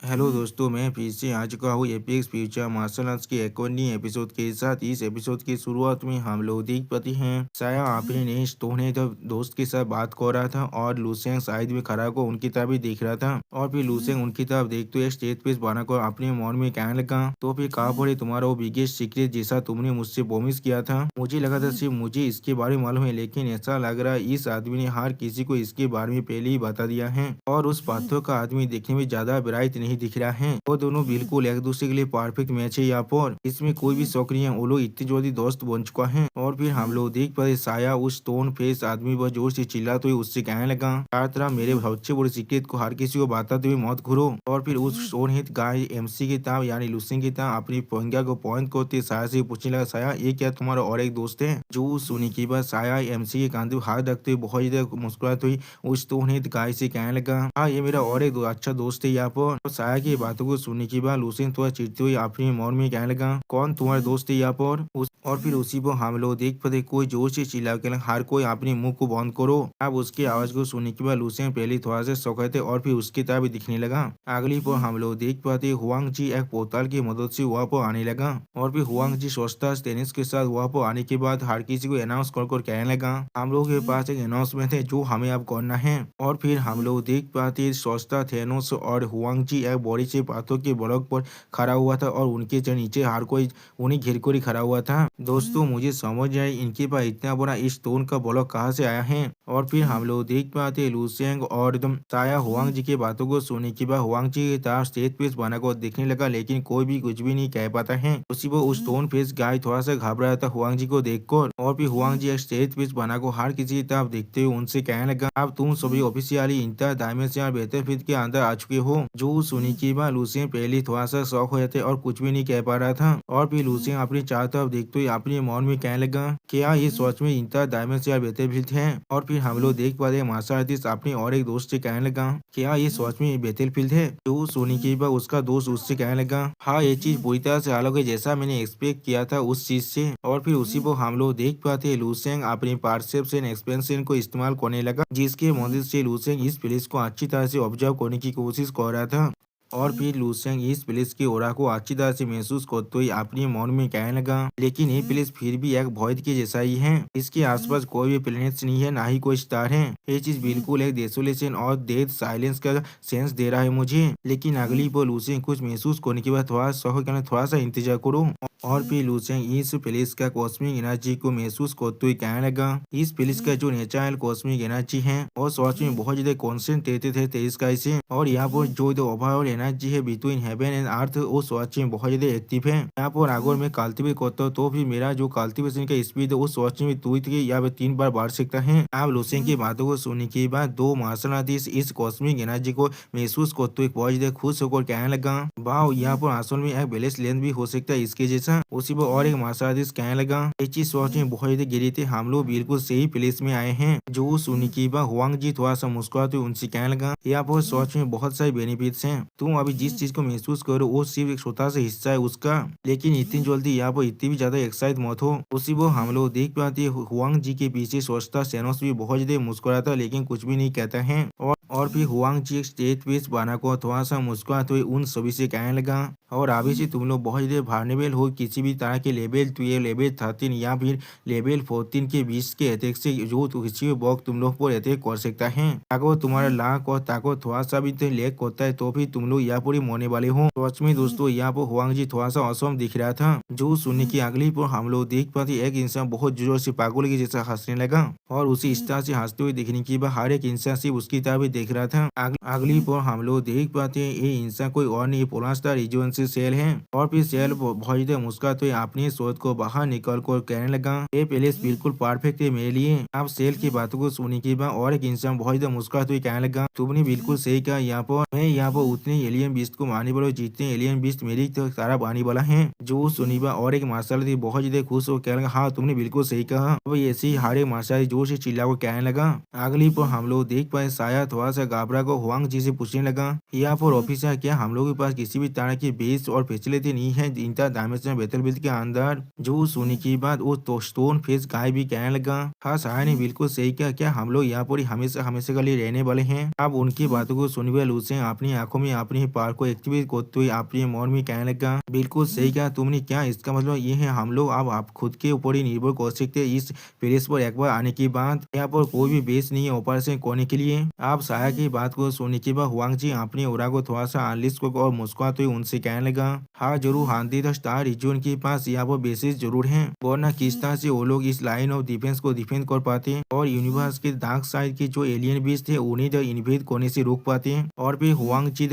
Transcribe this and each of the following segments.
Hello दोस्तों, मैं फिर से आ चुका हूँ एपेक्स फ्यूचर मार्शल आर्ट्स के 51वीं एपिसोड के साथ। इस एपिसोड की शुरुआत में हम लोग देख पाते हैं साया अपने ने स्टोन दोस्त के साथ बात कर रहा था और लूसेंग साइड में खड़ा होकर उनकी तरफ ही देख रहा था। और फिर लूसेंग उनकी तरफ देखते हुए स्टेज पे बनाकर अपने मन में कहने लगा, तो फिर कहा पड़े तुम्हारा वो बिगेस्ट सीक्रेट जैसा तुमने मुझसे प्रोमिस किया था। मुझे लगा था सिर्फ मुझे इसके बारे में मालूम है, लेकिन ऐसा लग रहा है इस आदमी ने हर किसी को इसके बारे में पहले ही बता दिया है। और उस पाथर का आदमी देखने में ज्यादा ब्राइट नहीं दिख रहा है। वो दोनों बिल्कुल एक दूसरे के लिए परफेक्ट मैच है। यहाँ पर इसमें कोई भी शौक नहीं है, वो लोग इतनी जल्दी दोस्त बन चुका है। और फिर हम लोग देख पाए साया उस स्टोन फेस आदमी पर जोर से चिल्लाते हुए उससे कहने लगा, हर तरह मेरे सबसे बड़े सीक्रेट को हर किसी को बताते हुए मत घूरो। और फिर उस स्टोन हेड गाय एमसी की तरह यानी लुसिंग की तरह अपनी पंगा को पॉइंट करते साया से पूछने लगा, साया ये क्या तुम्हारा और एक दोस्त है? जो सुनी के बाद साया एमसी के कांधे पर हाथ रखते हुए बहुत ज्यादा मुस्कुराते हुई उस स्टोन हेड गाय से कहने लगा, हाँ ये मेरा और एक अच्छा दोस्त है। यहाँ पर तो साया की बातों को सुनने के बाद लुसिंग थोड़ा चिढ़ते हुए अपने मन में कहने लगा, कौन तुम्हारे दोस्त है यहाँ पर? और फिर उसी पर हम लोग देख पाते कोई जोर से चिल्ला के हर कोई अपने मुंह को बंद करो। अब उसकी आवाज को सुनने के बाद लुसिंग पहले थोड़ा सा शौकते और फिर उसकी तरफ भी दिखने लगा। अगली पर हम लोग देख पाते हुआंग जी एक पोर्टल की मदद से वहाँ पर आने लगा। और फिर हुआंग जी सस्ता टेनिस के साथ वहाँ पर आने के बाद हर किसी को अनाउंस कर कहने लगा, हम लोग के पास एक अनाउंसमेंट है जो हमें अब करना है। और फिर हम लोग देख पाते सस्ता थेनोस और हुआंग जी एक बड़ी से पाथर के ब्लॉक पर खड़ा हुआ था और उनके नीचे हर कोई उन्हें घेर कर ही खड़ा हुआ था। दोस्तों मुझे समझ आए इनके पास इतना बड़ा इस स्टोन का ब्लॉक कहाँ से आया है। और फिर हम लोग देख पाते लुसेंग और एकदम साया हुआंग जी की बातों को सुनने के बाद हुआंग जी की तरफ स्टेज फेस बनाकर देखने लगा, लेकिन कोई भी कुछ भी नहीं कह पाता है। उसी वो उस स्टोन फेस गाय थोड़ा सा घबराया था हुआंग जी को देखकर। और फिर हुआंग जी एक स्टेज फेस बनाकर हर किसी की तरफ देखते हुए उनसे कहने लगा, अब तुम सभी ऑफिशियली इंटर डायमेंशनल बैटलफील्ड के अंदर आ चुके हो। जो सुनी के बाद लुसेंग पहले थोड़ा सा शौक हो जाते और कुछ भी नहीं कह पा रहा था। और फिर लुसेंग अपनी चारों तरफ देखते हुए अपने मन में कहने लगा, क्या ये सच में इंटर डायमेंशनल बैटलफील्ड है? और फिर हम लोग देख पा रहे मार्शल आर्टिस्ट अपने और एक दोस्त से कहने लगा, क्या ये सच में बैटलफील्ड है? जो सुनी के बाद उसका दोस्त उससे कहने लगा, हाँ ये चीज पूरी तरह से अलग है जैसा मैंने एक्सपेक्ट किया था उस चीज से। और फिर उसी को हम लोग देख पाते लुसेंग अपनी परसेप्शन एक्सपेंशन को इस्तेमाल करने लगा, जिसके मदद से लुसेंग इस प्लेस को अच्छी तरह से ऑब्जर्व करने की कोशिश कर रहा था। और फिर लुसेंग इस प्लेस की ओरा को अच्छी तरह से महसूस करते हुए अपने मन में कहने लगा, लेकिन ये प्लेस फिर भी एक भॉइड के जैसा ही है। इसके आसपास कोई भी प्लेनेट्स नहीं है, ना ही कोई स्टार है। ये चीज बिल्कुल एक डेसोलेशन और डेथ साइलेंस का सेंस दे रहा है मुझे। लेकिन अगली पर लुसेंग कुछ महसूस करने के बाद थोड़ा सा इंतजार करो। और फिर लुसेंग इस प्लेस का कॉस्मिक एनर्जी को महसूस करते हुए कहने लगा, इस प्लेस का जो नेचुरल कॉस्मिक एनर्जी है और सच में बहुत ज्यादा कॉन्सेंट्रेटेड है तेज का इसे। और यहाँ पर जो ओवरऑल एनर्जी है बिटवीन हेवन एंड अर्थ वो सच में बहुत ज्यादा एक्टिव है। यहाँ पर अगर मैं कल्टिवेट करता हूँ तो फिर मेरा जो कल्टिवेशन का स्पीड है वो सच में 2 या 3 बार बढ़ सकता है। अब लुसेंग की बातों को सुनने के बाद दो मार्शल आर्टिस्ट इस कॉस्मिक एनर्जी को महसूस करते हुए बहुत ज्यादा खुश होकर कहने लगा, वाह यहाँ पर असल में एक बैलेंस लेंथ भी हो सकता है इसके जैसा। उसी पर और एक मार्शल आर्टिस्ट कहने लगा, ये चीज सोच में बहुत ज्यादा गिरी थे, हम लोग बिल्कुल सही प्लेस में आए हैं। जो सुनी की बात हुआंग जी थोड़ा सा मुस्कुराते हुए उनसे कहने लगा, यहाँ पर सोच में बहुत सारे बेनिफिट्स हैं। तुम अभी जिस चीज को महसूस करो वो सिर्फ एक छोटा सा हिस्सा है उसका, लेकिन इतनी जल्दी यहाँ पर इतनी भी ज्यादा एक्साइट मत हो। उसी वो हम लोग देख पाते हुआंग जी के पीछे सोचता सेनोस भी बहुत ज्यादा मुस्कुराता लेकिन कुछ भी नहीं कहता है। और फिर हुआंग जी एक स्टेज पेस बना को थोड़ा सा मुस्कुराते हुए उन सभी से कहने लगा, और अभी से तुम लोग बहुत ज्यादा वार्नेबल हो किसी भी तरह के लेवल 12, लेवल 13 या फिर लेवल 14 के बीच के अटैक से, जो किसी भी वक्त तुम लोग पर अटैक कर सकता है। अगर तुम्हारा लाख और ताकत थोड़ा सा भी लैक करता है तो फिर तुम लोग यहाँ पर मरने वाले हो। सच में दोस्तों यहाँ पर हुआंग जी थोड़ा सा असम दिख रहा था। जो सुनने की अगली पर हम लोग देख पाते एक इंसान बहुत जोर से पागल के जैसा हंसने लगा, और उसी इस तरह से हंसते हुए देखने के बाद हर एक इंसान सिर्फ उसकी तरफ ही देख रहा था। अगली पर हम लोग देख पाते हैं ये इंसान कोई और नहीं पोलास्टा रीजन से सेल है। और फिर सेल बहुत ज्यादा मुस्कुराते हुए अपनी सोच को बाहर निकल कर कहने लगा, ये प्लेस बिल्कुल परफेक्ट है मेरे लिए। अब सेल की बातों को सुनने के बाद और एक इंसान बहुत ज्यादा मुस्कुराते हुए कहने लगा, तुमने बिल्कुल सही कहा, यहाँ पर मैं यहाँ पर उतने एलियन बीस्ट को मारने वाला जितने एलियन बीस्ट मेरी तरफ आने वाला है। जो सुनिबा और एक मार्शल थी बहुत ज्यादा खुश हो कहने लगा, हाँ तुमने बिल्कुल सही कहा। अब ऐसे ही हर एक मार्शल जोर से चिल्ला को कहने लगा। अगली पर हम लोग देख पाए साया थोड़ा थोड़ा सा घबरा कर हुआंग जी से पूछने लगा, यहाँ पर ऑफिसर क्या हम लोग के पास किसी भी तरह की बेस और फैसिलिटी नहीं है इंटर डायमेंशन बैटलफील्ड के अंदर। जो सुनने की बात वो तो स्टोन फेस गाय भी कहने लगा, हाँ साया ने बिल्कुल सही कहा, क्या हम लोग यहाँ पर हमेशा हमेशा के लिए रहने वाले हैं। अब उनकी बातों को सुनने वाले लूसेंग अपनी आंखों में अपनी पावर को एक्टिवेट करते हुए अपने मन में कहने लगा, बिल्कुल सही कहा तुमने, क्या इसका मतलब ये है हम लोग अब आप खुद के ऊपर ही निर्भर कर सकते हैं इस प्लेस पर एक बार आने के बाद। यहाँ पर कोई भी बेस नहीं है ऑपरेशन करने के लिए। आप साया की बात को सुनने के बाद हुआंग जी अपनी ओरा को थोड़ा सा अनलिस्ट को और मुस्कुराते हुए उनसे कहने लगा, हाँ जरूर हांडी द स्टार रीजन के पास यहाँ पर बेसिस जरूर है, वरना किस तरह से वो लोग इस लाइन ऑफ डिफेंस को डिफेंड कर पाते हैं और यूनिवर्स के डार्क साइड के जो एलियन बीस थे उन्हें द इन्वेड करने से रोक पाते हैं। और फिर हुआंग जी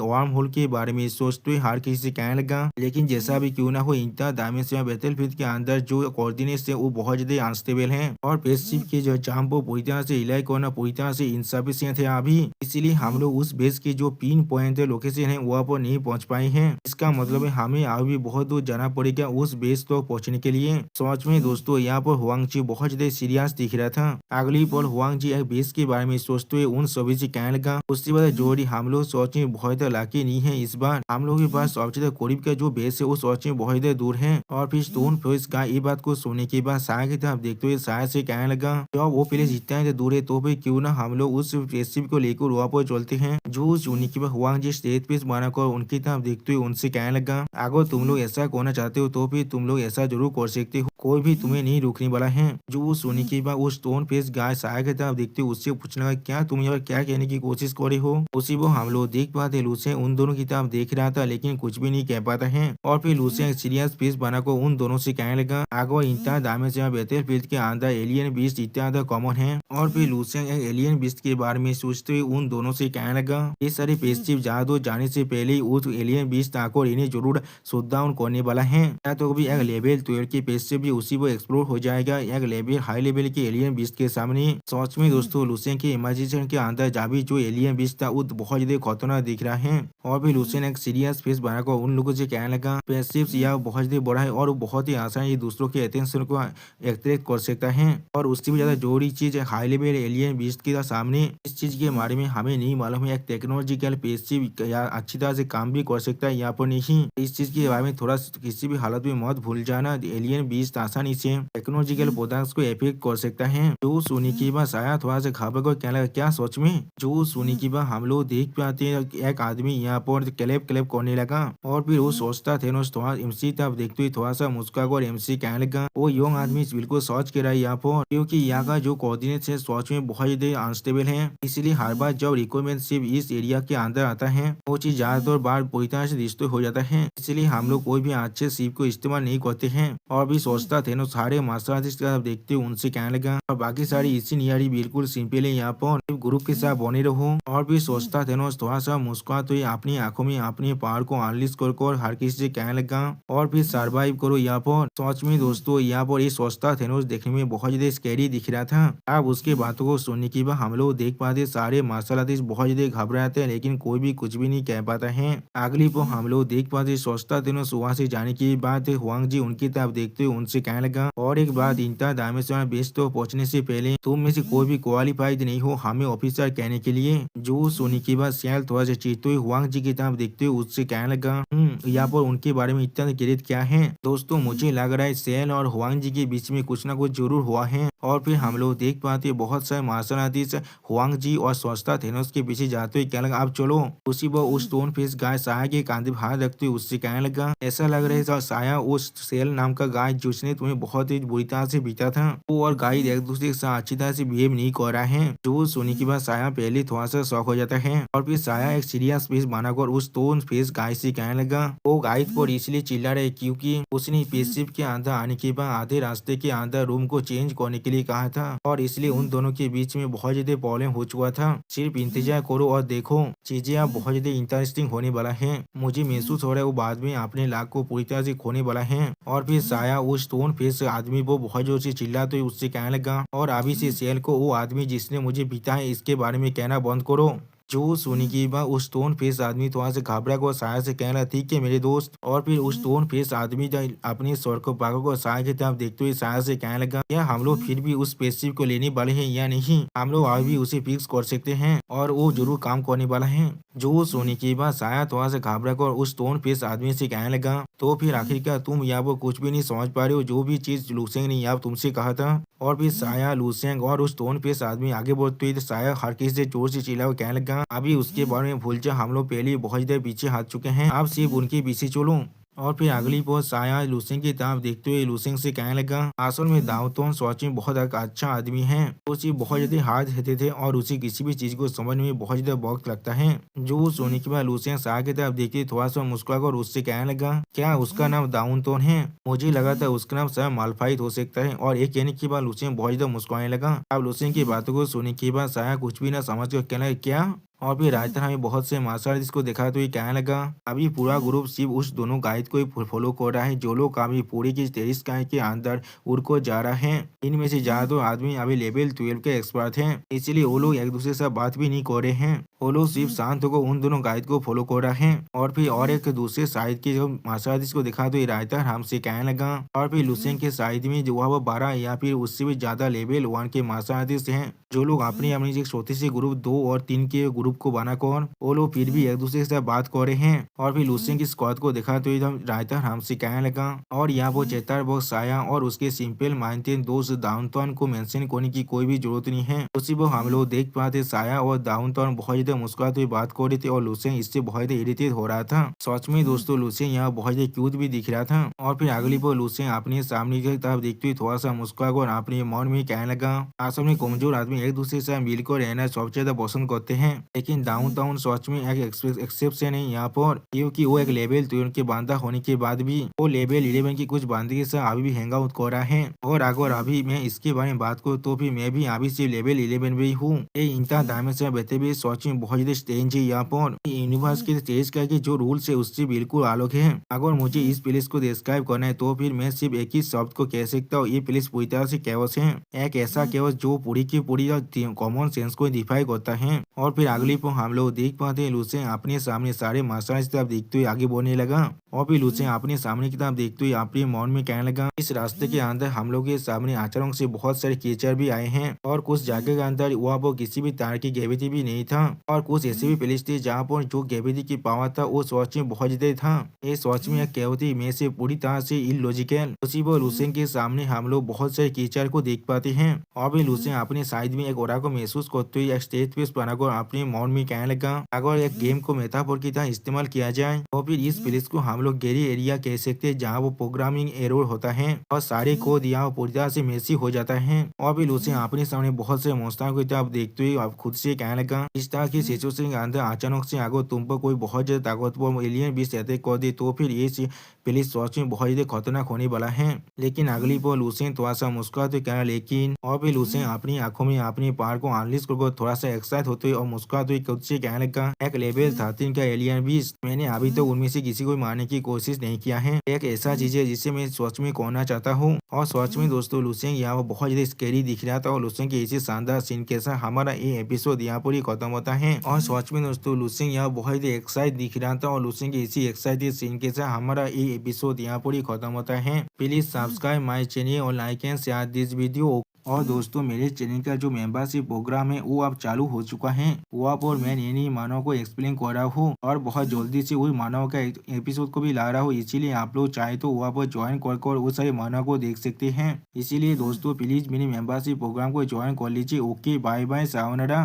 वार्म होल के बारे में सोचते हुए हर किसी से कहने लगा, लेकिन जैसा भी क्यों ना हो इंटर डायमेंशन बैटलफील्ड के अंदर जो कोऑर्डिनेट्स है वो बहुत ज्यादा अनस्टेबल है और पेसिव के जो जाम को पूरी तरह से इलाज करना पूरी तरह से इनसफिशिएंट है अभी, इसीलिए हम लोग उस बेस की जो पिन पॉइंट लोकेशन है वहाँ पर नहीं पहुँच पाए हैं। इसका मतलब है हमें अभी बहुत दूर जाना पड़ेगा उस बेस तक पहुँचने के लिए। सच में दोस्तों यहाँ पर हुआंग जी बहुत ज्यादा सीरियस दिख रहा था। अगली पल हुआंग जी एक बेस के बारे में सोचते हुए उन सभी से कहने लगा, उसके बाद जोड़ी हम लोग सोच में बहुत लाके नहीं है इस बार, हम लोग के पास सबसे ज्यादा करीब का जो बेस है वो सोच में बहुत ज्यादा दूर है। और फिर स्टोन फेस का ये बात को सुनने के बाद साया की तरफ देखते हुए साया से कहने लगा, जब वो प्लेस इतना दूर है तो फिर क्यों ना हम लोग उस रेसिपी को लेकर वहाँ पर चलते हैं। जो सुनने के बाद हुआंग जी स्टेज पे बनाकर उनकी तरफ देखते हुए उनसे कहने लगा, अगर तुम लोग ऐसा करना चाहते हो तो फिर तुम लोग ऐसा जरूर कर सकते हो, कोई भी तुम्हें नहीं रोकने वाला है। जो सुनने के बाद उस स्टोन फेस गाय साया की तरफ देखते हुए उससे पूछने लगा, क्या तुम यहाँ क्या कहने की कोशिश कर रहे हो। उसी वो हम लोग देख पाते लूसे उन दोनों की तरफ देख रहा था लेकिन कुछ भी नहीं कह पाता है। और फिर लूसे एक सीरियस फेस बनाकर उन दोनों से कहने लगा, अगर इंटर डायमेंशन बैटलफील्ड के अंदर एलियन बीस्ट इतना कॉमन है। और फिर लूसे एक एलियन बीस्ट के बारे में सोचते हुए उन दोनों से कहने लगा, ये सारे पेस्टिव ज्यादा जाने से पहले उस एलियन बीस्ट आकर इन्हें जरूर शूट डाउन करने वाला है। या तो भी एक लेवल 12 की पेस्टिव भी उसी वो एक्सप्लोर हो जाएगा एक लेवल हाई लेवल के एलियन बीस्ट के सामने। सच में दोस्तों लूसेन के इमेजिनेशन के अंदर जाबी जो एलियन बीस्ट था वो बहुत ज्यादा खतरनाक दिख रहा है। और भी लूसेन एक सीरियस फेस बनाकर उन लोगों से कहने लगा, पेस्टिव यह बहुत ज्यादा बड़ा है और बहुत ही आसान ये दूसरों के अटेंशन को अट्रैक्ट कर सकता है। और उससे भी ज्यादा जोड़ी चीज हाई लेवल एलियन बीस्ट के सामने इस चीज के बारे में हमें नहीं मालूम है, एक टेक्नोलॉजिकल पेस्टिव या अच्छी तरह से काम भी कर सकता है यहाँ पर नहीं। इस चीज के बारे में थोड़ा किसी भी हालत में मत भूल जाना, एलियन बीस्ट आसानी से टेक्नोलॉजिकल प्रोडक्ट्स को इफेक्ट कर सकता है। जो सुनी की बात आया थोड़ा सा घबरा कर कहने लगा, क्या सोच में। जो सुनी की बात हम लोग देख पाते हैं एक आदमी यहाँ पर क्लेप क्लेप करने लगा और फिर वो सोचता थेनोस थोड़ा एमसी तब देखते हुए थोड़ा सा मुस्कुरा और एमसी कहने लगा, वो यंग आदमी बिल्कुल सोच के रहा है यहाँ पर, क्योंकि यहाँ का जो कोऑर्डिनेट है सोच में बहुत ज्यादा अनस्टेबल है, इसलिए हर बार जब रिक्वायरमेंट सिर्फ इस एरिया के अंदर आता है वो चीज ज्यादातर बार पूरी तरह से डिस्ट्रॉय हो जाता है, इसलिए हम लोग कोई भी अच्छे शिप को इस्तेमाल नहीं करते हैं। और भी सोचता थे सारे मास्टर आर्टिस्ट का देखते हुए उनसे कहने लगा, और बाकी सारी इसी नियारी बिल्कुल सिंपल है, यहाँ पर ग्रुप के साथ बने रहो। और भी सोचता थे थोड़ा सा मुस्कुरा तो अपनी आंखों में अपनी पावर को अनलिस्ट कर हर किसी से कहने लगा, और फिर सर्वाइव करो यहाँ पर। सच में दोस्तों यहाँ पर ये सोचता थेनोस देखने में बहुत ज्यादा स्कैरी दिख रहा था। अब उसके बातों को सुनने के बाद हम लोग देख पाते सारे मार्शल आर्टिस्ट बहुत ज्यादा घबराते हैं लेकिन कोई भी कुछ भी नहीं कह पाता है। अगली पर हम लोग देख पाते सोचता थेनोस वहाँ से जाने की बात हुआंग जी उनकी तरफ देखते हुए उनसे कहने लगा, और एक बात इंटर डायमेंशन बेस तो पहुंचने से पहले तुम में से कोई भी क्वालिफाइड नहीं हो हमें ऑफिसर कहने के लिए। जो सुनी की बात सियाल थोड़ा सा चीते हुए हुआंग जी की तरफ देखते हुए उससे कहने लगा, यहाँ पर उनके बारे में इतना गिरत क्या है। दोस्तों मुझे लग रहा है सेल और हुआंग जी के बीच में कुछ ना कुछ जरूर हुआ है। और फिर हम लोग देख पाते बहुत सारे मार्शल आर्टिस्ट हुआंग जी और सोचता थेनोस के पीछे जाते हुए कहने लगा, अब चलो। उसी वो उस स्टोन फेस गाय साया के कांधे पर हाथ रखते हुए उससे कहने लगा, ऐसा लग रहा है साया उस सेल नाम का गाय जिसने तुम्हें बहुत ही बुरी तरह से बीता था वो और गाय एक दूसरे के साथ अच्छी तरह से बिहेव नहीं कर रहा है। जो सुनी के बाद साया पहले थोड़ा सा शौक हो जाता है और फिर साया एक सीरियस फेस बनाकर उस स्टोन फेस गाय से कहने लगा, वो गाय पर इसलिए चिल्ला रहे क्योंकि उसने स्पेसशिप के अंदर आने के बाद आधे रास्ते के अंदर रूम को चेंज करने के लिए कहा था और इसलिए उन दोनों के बीच में बहुत ज्यादा प्रॉब्लम हो चुका था। सिर्फ इंतजार करो और देखो चीजें अब बहुत ज्यादा इंटरेस्टिंग होने वाला है। मुझे महसूस हो रहा है वो बाद में अपने लाख को पूरी तरह से खोने वाला है। और फिर साया उस स्टोन फेस आदमी वो बहुत जोर से चिल्ला तो उससे कहने लगा, और अभी से सेल को वो आदमी जिसने मुझे बीता है इसके बारे में कहना बंद करो। जो सोने के बाद उस स्टोन फेस आदमी थोड़ा से घबरा को साया से कहना ठीक है मेरे दोस्त। और फिर उस स्टोन फेस आदमी अपने स्वर को पागल को साया की तरफ देखते हुए साया से कहने लगा, क्या हम लोग फिर भी उस स्पेसशिप को लेने वाले हैं या नहीं? हम लोग आज भी उसे फिक्स कर सकते हैं और वो जरूर काम करने वाला है। जो सोने के बाद साया थोड़ा से घबरा कर उस स्टोन फेस आदमी से कहने लगा, तो फिर आखिरकार तुम या वो कुछ भी नहीं समझ पा रहे हो जो भी चीज लूसेंग ने या तुमसे कहा था। और फिर साया लूसेंग और उस स्टोन फेस आदमी आगे बढ़ते हुए साया हर किसी से जोर से चिल्ला कहने लगा, अभी उसके बारे में भूल जा, हम लोग पहले बहुत देर पीछे हाथ चुके हैं, आप सिर्फ उनके पीछे चलो। और फिर अगली पोस्ट साया लूसेंग की तरफ देखते हुए लूसेंग से कहने लगा, असल में दाऊतोन सच में बहुत एक अच्छा आदमी है। उसे बहुत ज्यादा हाथ रहते थे और उसे किसी भी चीज को समझने में बहुत ज्यादा वक्त लगता है। जो सोने के बाद लूसेंग साया की तरफ देखते थोड़ा सा मुस्कुराकर उससे कहने लगा, क्या उसका नाम दाऊतोन है? मुझे लगा था उसका नाम शायद मालफाइट हो सकता है। और एक कहने के बाद लूसेंग बहुत ज्यादा मुस्कुराने लगा। अब लूसेंग की बातों को सुनने के बाद साया कुछ भी न समझ कर कहने लगा, क्या? और फिर राजस्थान हमें बहुत से मार्शल आर्टिस्ट को देखा तो ये कहने लगा, अभी पूरा ग्रुप सिर्फ उस दोनों गाइड को ही फॉलो कर रहा है जो लोग अभी पूरी की 23 गाइड के अंदर उड़ को जा रहा है। इनमें से ज्यादातर आदमी अभी लेवल 12 के एक्सपर्ट हैं, इसलिए वो लोग एक दूसरे से बात भी नहीं कर रहे हैं। वो लोग सिर्फ शांत होकर उन दोनों गाइड को फॉलो कर रहा है। और फिर और एक दूसरे साइड के जो मार्शल आर्टिस्ट को देखा तो ये राजस्थान हमसे कहने लगा। और फिर लुसेन के साइड में जो वो 12 या फिर उससे भी ज्यादा लेवल 1 के मार्शल आर्टिस्ट हैं, जो लोग अपनी अपनी एक छोटी सी ग्रुप 2 और 3 के ग्रुप को बनाकर वो लोग फिर भी एक दूसरे से बात कर रहे हैं। और फिर लुसेन की स्क्वाड को देखा तो एकदम राजस्थान हमसे कहने लगा। और यहाँ वो चेतार बॉक्स साया और उसके सिंपल माइंटेन दोस्त डाउनटाउन को मेंशन करने की कोई भी जरूरत नहीं है। उसी वो हम लोग देख पाते साया और डाउनटाउन बहुत ज्यादा मुस्कुराते हुए बात कर रहे थे और लुसेन इससे बहुत ज्यादा इरिटेट हो रहा था। सच में दोस्तों लुसेन यहाँ बहुत ज्यादा क्यूट भी दिख रहा था। और फिर अगली बार लुसेन अपने सामने की तरफ देखते हुए थोड़ा सा मुस्कुरा कर अपने मन में कहने लगा, असल में कमजोर आदमी एक दूसरे से मिलकर रहना सबसे ज्यादा पसंद करते हैं, लेकिन डाउनटाउन सच में एक एक्सेप्शन है यहाँ पर, क्योंकि वो एक लेवल 12 के बांधा होने के बाद भी वो लेवल 11 की कुछ बांधे के साथ अभी भी हैंग आउट कर रहा है। और अगर अभी मैं इसके बारे में बात करूँ तो फिर मैं भी अभी से लेवल 11 में ही हूँ। ये इंटर डायमेंशन में बहते हुए सच में बहुत ज्यादा स्ट्रेंज है। यहाँ पर यूनिवर्स के स्टेज का के जो रूल्स है उससे बिल्कुल अलग है। अगर मुझे इस प्लेस को डिस्क्राइब करना है तो फिर मैं सिर्फ एक ही शब्द को कह सकता हूँ, ये प्लेस पूरी तरह से कैओस है। एक ऐसा कैओस जो पूरी की पूरी कॉमन सेंस को डिफाई करता है। और फिर अगली पर हम लोग देख पाते हैं लुसेन अपने सामने सारे मार्शल की तरफ देखते हुए आगे बढ़ने लगा। और फिर लुसेन अपने सामने की तरफ देखते हुए अपने मौन में कहने लगा, इस रास्ते के अंदर हम लोग के सामने अचानक से बहुत सारे कीचड़ भी आए हैं और कुछ जगह के अंदर वहाँ पर किसी भी तरह की ग्रेविटी भी नहीं था। और कुछ ऐसे भी प्लेस थे जहाँ पर जो ग्रेविटी की पावर था वो सच में बहुत ज्यादा था। ये सच में एक कैविटी में से पूरी तरह से इलॉजिकल। उसी पर लुसेन के सामने हम लोग बहुत सारे कीचड़ को देख पाते हैं। और भी लुसेन अपने साइड में एक ओरा को महसूस करते हुए एक स्टेज पे बनाकर अपने मौन में कहने लगा, अगर एक गेम को मेटाफोर की तरह इस्तेमाल किया जाए तो फिर इस प्लेस को हम लोग गेरी एरिया कह सकते हैं, जहाँ वो प्रोग्रामिंग एरर होता है और सारे कोड यहाँ पूरी तरह से मेसी हो जाता है। और भी लुसेन अपने सामने बहुत से मोस्टर की तरफ देखते हुए आप खुद से कहने लगा, इस तरह की सिचुएशन के अंदर अचानक से अगर तुम पर कोई बहुत ज्यादा ताकतवर एलियन भी अटैक कर दे तो फिर ये प्लेस सच में बहुत ज्यादा खतरनाक होने वाला है। लेकिन अगली पर लुसेन थोड़ा सा मुस्कुराते कहना, लेकिन और भी लुसेन अपनी आंखों में अपनी पावर को अनलिस्ट कर थोड़ा सा एक्साइट होते हुए और मुस्कुराते हुए खुद से कहने लगा, एक लेवल 13 का एलियन भी मैंने अभी तक उनमें से किसी को मारने की कोशिश नहीं किया है। एक ऐसा चीज है जिसे मैं सच में करना चाहता हूँ। और सच में दोस्तों लुसेन यहाँ बहुत ज्यादा स्कैरी दिख रहा था। और लुसेन के इसी शानदार सीन के साथ हमारा ये एपिसोड यहाँ पर ही खत्म होता है। और सच में दोस्तों लुसेन यहाँ बहुत ज्यादा एक्साइट दिख रहा था और लुसेन के इसी एक्साइटेड सीन के साथ हमारा ये एपिसोड यहाँ पर ही खत्म होता है। प्लीज सब्सक्राइब माई चैनल और like and share this video. और दोस्तों मेरे चैनल का जो मेंबरशिप प्रोग्राम है वो अब चालू हो चुका है। वो आप और मैं नई नई मानव को एक्सप्लेन कर रहा हूँ और बहुत जल्दी से वही मानव का एपिसोड को भी ला रहा हूँ। इसीलिए आप लोग चाहे तो वो आप ज्वाइन कर वो सारे मानव को देख सकते हैं। इसीलिए दोस्तों प्लीज मेरे मेंबरशिप प्रोग्राम को ज्वाइन कर लीजिए। Okay bye bye sayonara.